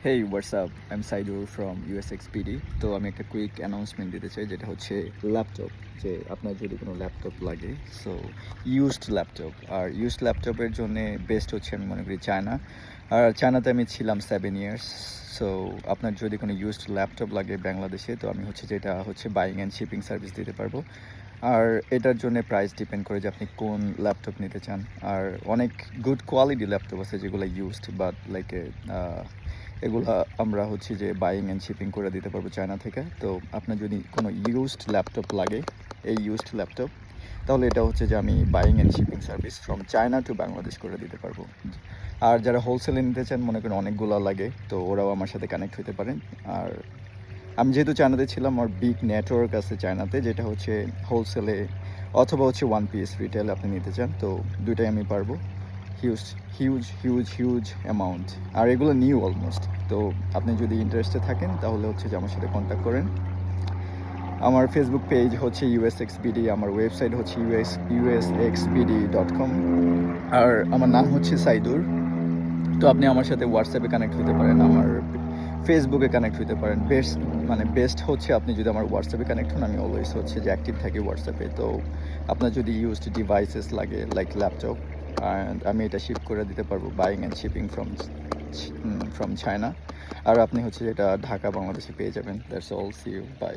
Hey WhatsApp, I am Saidur from USXPD. তো আমি একটা কুইক অ্যানাউন্সমেন্ট দিতে চাই, যেটা হচ্ছে ল্যাপটপ। যে আপনার যদি কোনো ল্যাপটপ লাগে, so used laptop, are used ল্যাপটপের জন্য বেস্ট হচ্ছে আমি মনে করি চায়না। আর চায়নাতে আমি ছিলাম 7 ইয়ার্স। সো আপনার যদি কোনো ইউজড ল্যাপটপ লাগে বাংলাদেশে, তো আমি হচ্ছে যেটা হচ্ছে বাইং অ্যান্ড শিপিং সার্ভিস দিতে পারবো। আর এটার জন্য প্রাইস ডিপেন্ড করে যে আপনি কোন ল্যাপটপ নিতে চান। আর অনেক গুড কোয়ালিটি ল্যাপটপ আছে যেগুলো ইউজড, বাট লাইক এগুলা আমরা হচ্ছে যে বাইং অ্যান্ড শিপিং করে দিতে পারবো চায়না থেকে। তো আপনার যদি কোনো ইউজড ল্যাপটপ লাগে, এই ইউজড ল্যাপটপ, তাহলে এটা হচ্ছে যে আমি buying and shipping service from China to Bangladesh করে দিতে পারবো। আর যারা হোলসেলে নিতে চান, মনে করেন অনেকগুলো লাগে, তো ওরাও আমার সাথে কানেক্ট হতে পারেন। আর আমি যেহেতু চায়নাতে ছিলাম, আমার বিগ নেটওয়ার্ক আছে চায়নাতে, যেটা হচ্ছে হোলসেলে অথবা হচ্ছে ওয়ান পিস রিটেল আপনি নিতে চান, তো দুইটাই আমি পারবো। Huge huge huge huge amount, আর এগুলো নিউ অলমোস্ট। তো আপনি যদি ইন্টারেস্টেড থাকেন, তাহলে হচ্ছে যে আমার সাথে কন্ট্যাক্ট করেন। আমার ফেসবুক পেজ হচ্ছে ইউএসএক্সবিডি, আমার ওয়েবসাইট হচ্ছে usxbd.com, আর আমার নাম হচ্ছে সাইদুর। তো আপনি আমার সাথে হোয়াটসঅ্যাপে কানেক্ট হতে পারেন, আমার ফেসবুকে কানেক্ট হতে পারেন। বেস্ট হচ্ছে আপনি যদি আমার হোয়াটসঅ্যাপে কানেক্ট হন, আমি অলওয়েজ হচ্ছে যে অ্যাক্টিভ থাকি হোয়াটসঅ্যাপে। তো আপনার যদি ইউজড ডিভাইসেস লাগে লাইক ল্যাপটপ, অ্যান্ড আমি এটা শিপ করে দিতে পারবো buying and shipping from China. আর আপনি হচ্ছে যেটা ঢাকা বাংলাদেশে পেয়ে যাবেন। That's all, see you, by.